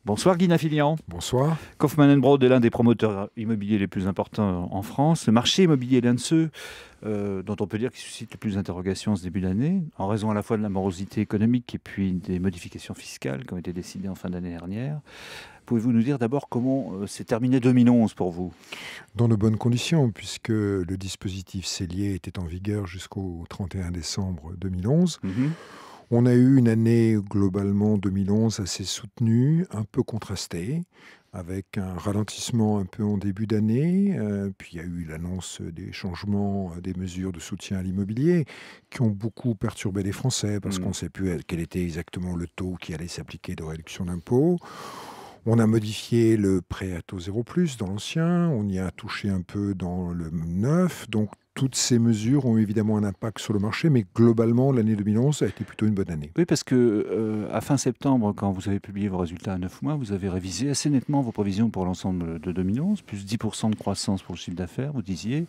Bonsoir Guy Nafilian. Bonsoir. Kaufmann Broad est l'un des promoteurs immobiliers les plus importants en France. Le marché immobilier est l'un de ceux dont on peut dire qu'il suscite le plus d'interrogations en ce début d'année, en raison à la fois de la morosité économique et puis des modifications fiscales qui ont été décidées en fin d'année dernière. Pouvez-vous nous dire d'abord comment s'est terminé 2011 pour vous? Dans de bonnes conditions, puisque le dispositif Cellier était en vigueur jusqu'au 31 décembre 2011. On a eu une année globalement 2011 assez soutenue, un peu contrastée, avec un ralentissement un peu en début d'année. Puis il y a eu l'annonce des changements, des mesures de soutien à l'immobilier qui ont beaucoup perturbé les Français parce qu'on ne sait plus quel était exactement le taux qui allait s'appliquer de réduction d'impôts. On a modifié le prêt à taux 0+ dans l'ancien, on y a touché un peu dans le neuf, donc toutes ces mesures ont évidemment un impact sur le marché, mais globalement, l'année 2011 a été plutôt une bonne année. Oui, parce que à fin septembre, quand vous avez publié vos résultats à 9 mois, vous avez révisé assez nettement vos prévisions pour l'ensemble de 2011, plus 10% de croissance pour le chiffre d'affaires, vous disiez,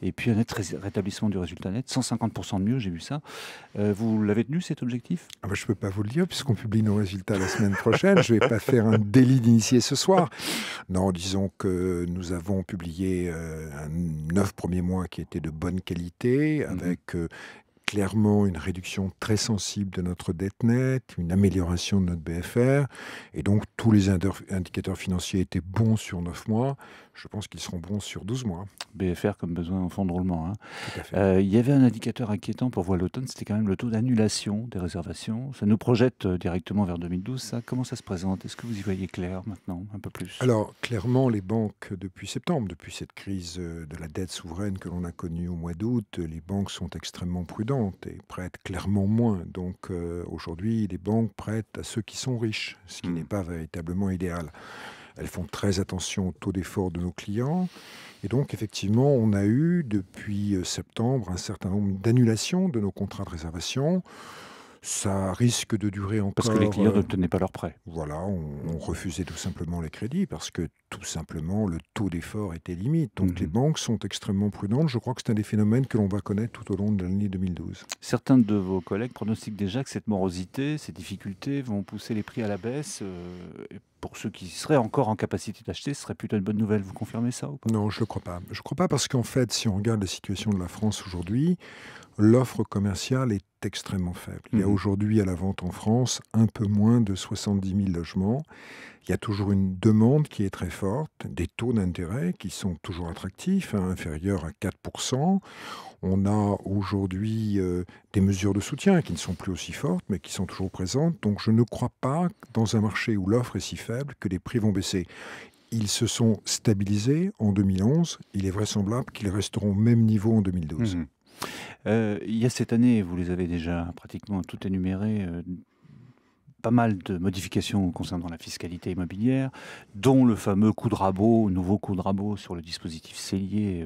et puis un net rétablissement du résultat net, 150% de mieux, j'ai vu ça. Vous l'avez tenu cet objectif? Je ne peux pas vous le dire, puisqu'on publie nos résultats la semaine prochaine. Je ne vais pas faire un délit d'initié ce soir. Non, disons que nous avons publié 9 premiers mois qui étaient de bonne qualité, avec clairement une réduction très sensible de notre dette nette, une amélioration de notre BFR, et donc tous les indicateurs financiers étaient bons sur 9 mois. Je pense qu'ils seront bons sur 12 mois. BFR comme besoin en fonds de roulement. Tout à fait. Il y avait un indicateur inquiétant pour voir l'automne, c'était quand même le taux d'annulation des réservations. Ça nous projette directement vers 2012. Ça. Comment ça se présente? Est-ce que vous y voyez clair maintenant, un peu plus? Alors, clairement, les banques, depuis septembre, depuis cette crise de la dette souveraine que l'on a connue au mois d'août, les banques sont extrêmement prudentes et prêtent clairement moins. Donc, aujourd'hui, les banques prêtent à ceux qui sont riches, ce qui n'est pas véritablement idéal. Elles font très attention au taux d'effort de nos clients. Et donc, effectivement, on a eu, depuis septembre, un certain nombre d'annulations de nos contrats de réservation. Ça risque de durer encore... Parce que les clients ne tenaient pas leurs prêts. Voilà, on refusait tout simplement les crédits parce que tout simplement le taux d'effort était limite. Donc les banques sont extrêmement prudentes. Je crois que c'est un des phénomènes que l'on va connaître tout au long de l'année 2012. Certains de vos collègues pronostiquent déjà que cette morosité, ces difficultés vont pousser les prix à la baisse. Et pour ceux qui seraient encore en capacité d'acheter, ce serait plutôt une bonne nouvelle. Vous confirmez ça ou pas? Non, je ne crois pas. Je ne crois pas parce qu'en fait, si on regarde la situation de la France aujourd'hui, l'offre commerciale est extrêmement faible. Il y a aujourd'hui à la vente en France un peu moins de 70 000 logements. Il y a toujours une demande qui est très forte, des taux d'intérêt qui sont toujours attractifs, inférieurs à 4%. On a aujourd'hui des mesures de soutien qui ne sont plus aussi fortes, mais qui sont toujours présentes. Donc je ne crois pas, dans un marché où l'offre est si faible, que les prix vont baisser. Ils se sont stabilisés en 2011. Il est vraisemblable qu'ils resteront au même niveau en 2012. Il y a cette année, vous les avez déjà pratiquement tout énumérées, pas mal de modifications concernant la fiscalité immobilière, dont le fameux coup de rabot, nouveau coup de rabot sur le dispositif Cellier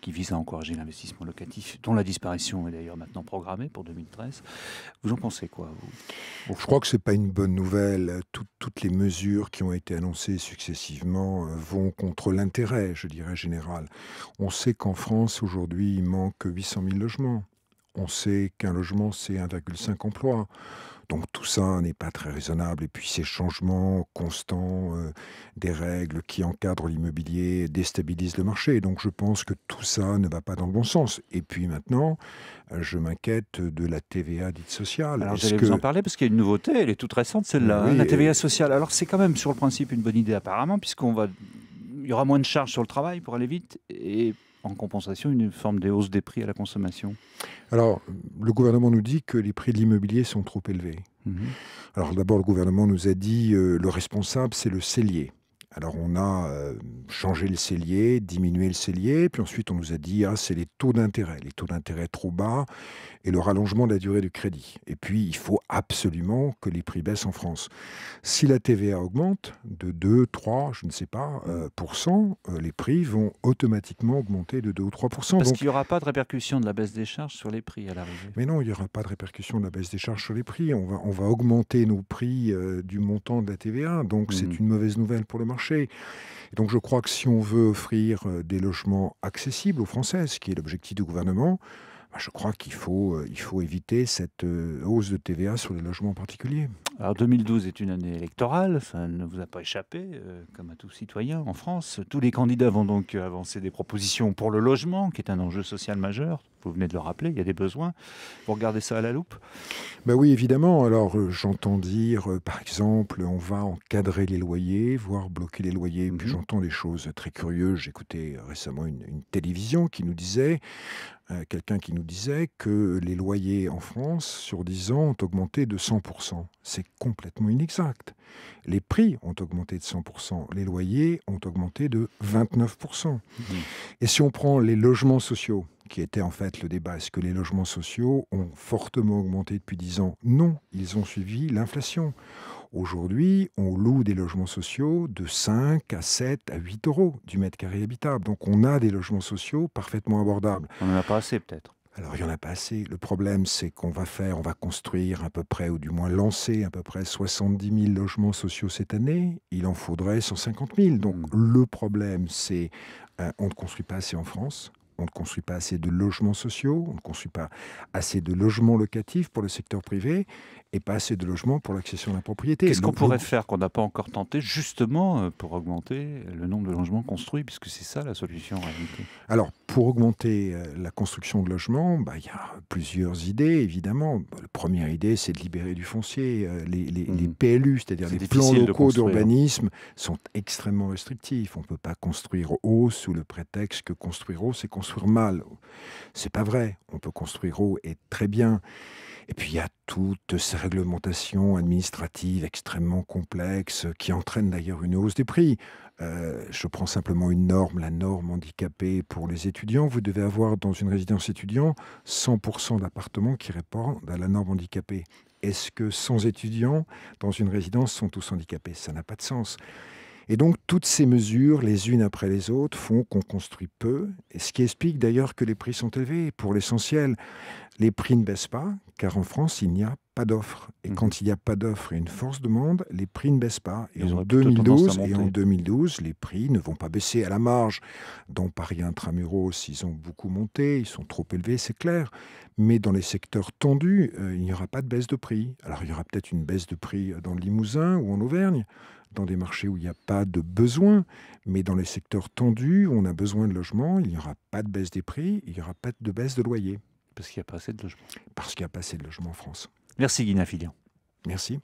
qui vise à encourager l'investissement locatif, dont la disparition est d'ailleurs maintenant programmée pour 2013. Vous en pensez quoi, vous? Je crois que ce n'est pas une bonne nouvelle. Toutes les mesures qui ont été annoncées successivement vont contre l'intérêt, je dirais, général. On sait qu'en France, aujourd'hui, il manque 800 000 logements. On sait qu'un logement, c'est 1,5 emploi. Donc tout ça n'est pas très raisonnable. Et puis ces changements constants des règles qui encadrent l'immobilier déstabilisent le marché. Donc je pense que tout ça ne va pas dans le bon sens. Et puis maintenant, je m'inquiète de la TVA dite sociale. Alors j'allais vous en parler parce qu'il y a une nouveauté, elle est toute récente celle-là, Oui, la TVA sociale. Alors c'est quand même sur le principe une bonne idée apparemment, il y aura moins de charges sur le travail pour aller vite et en compensation une forme de hausse des prix à la consommation. Alors, le gouvernement nous dit que les prix de l'immobilier sont trop élevés. Alors d'abord, le gouvernement nous a dit le responsable, c'est le cellier. Alors on a changé le cellier, diminué le cellier, puis ensuite on nous a dit c'est les taux d'intérêt trop bas et le rallongement de la durée du crédit. Et puis il faut absolument que les prix baissent en France. Si la TVA augmente de 2, 3, je ne sais pas, les prix vont automatiquement augmenter de 2 ou 3%. Parce qu'il n'y aura pas de répercussion de la baisse des charges sur les prix à l'arrivée. Mais non, il n'y aura pas de répercussion de la baisse des charges sur les prix. On va augmenter nos prix du montant de la TVA, donc c'est une mauvaise nouvelle pour le marché. Et donc je crois que si on veut offrir des logements accessibles aux Français, ce qui est l'objectif du gouvernement, je crois qu'il faut éviter cette hausse de TVA sur les logements particuliers. Alors 2012 est une année électorale, ça ne vous a pas échappé, comme à tout citoyen en France. Tous les candidats vont donc avancer des propositions pour le logement, qui est un enjeu social majeur. Vous venez de le rappeler, il y a des besoins. Vous regardez ça à la loupe? Ben oui, évidemment. Alors, j'entends dire, par exemple, on va encadrer les loyers, voire bloquer les loyers. Puis j'entends des choses très curieuses. J'écoutais récemment une télévision qui nous disait, quelqu'un qui nous disait que les loyers en France, sur 10 ans, ont augmenté de 100%. C'est complètement inexact. Les prix ont augmenté de 100%. Les loyers ont augmenté de 29%. Et si on prend les logements sociaux, qui était en fait le débat, est-ce que les logements sociaux ont fortement augmenté depuis 10 ans? Non, ils ont suivi l'inflation. Aujourd'hui, on loue des logements sociaux de 5 à 7 à 8 euros du mètre carré habitable. Donc on a des logements sociaux parfaitement abordables. On n'en a pas assez peut-être. Alors, il n'y en a pas assez. Le problème, c'est on va construire à peu près, ou du moins lancer à peu près 70 000 logements sociaux cette année. Il en faudrait 150 000. Donc, le problème, c'est on ne construit pas assez en France. On ne construit pas assez de logements sociaux, on ne construit pas assez de logements locatifs pour le secteur privé et pas assez de logements pour l'accession à la propriété. Qu'est-ce qu'on pourrait faire qu'on n'a pas encore tenté, justement, pour augmenter le nombre de logements construits, puisque c'est ça la solution en réalité? Alors, pour augmenter la construction de logements, il y a plusieurs idées, évidemment. La première idée, c'est de libérer du foncier. Les PLU, c'est-à-dire les plans locaux d'urbanisme, sont extrêmement restrictifs. On ne peut pas construire haut sous le prétexte que construire haut, c'est construire mal. C'est pas vrai. On peut construire haut et très bien. Et puis il y a toutes ces réglementations administratives extrêmement complexes qui entraînent d'ailleurs une hausse des prix. Je prends simplement une norme, la norme handicapée pour les étudiants. Vous devez avoir dans une résidence étudiante 100% d'appartements qui répondent à la norme handicapée. Est-ce que 100 étudiants dans une résidence sont tous handicapés? Ça n'a pas de sens. Et donc, toutes ces mesures, les unes après les autres, font qu'on construit peu, et ce qui explique d'ailleurs que les prix sont élevés. Pour l'essentiel, les prix ne baissent pas, car en France, il n'y a pas d'offre. Et quand il n'y a pas d'offre et une force demande, les prix ne baissent pas. Et en 2012, les prix ne vont pas baisser à la marge. Dans Paris Intramuros, ils ont beaucoup monté, ils sont trop élevés, c'est clair. Mais dans les secteurs tendus, il n'y aura pas de baisse de prix. Alors, il y aura peut-être une baisse de prix dans le Limousin ou en Auvergne, dans des marchés où il n'y a pas de besoin, mais dans les secteurs tendus, où on a besoin de logements, il n'y aura pas de baisse des prix, il n'y aura pas de baisse de loyer. Parce qu'il n'y a pas assez de logements. Parce qu'il n'y a pas assez de logements en France. Merci Guy Nafilian. Merci.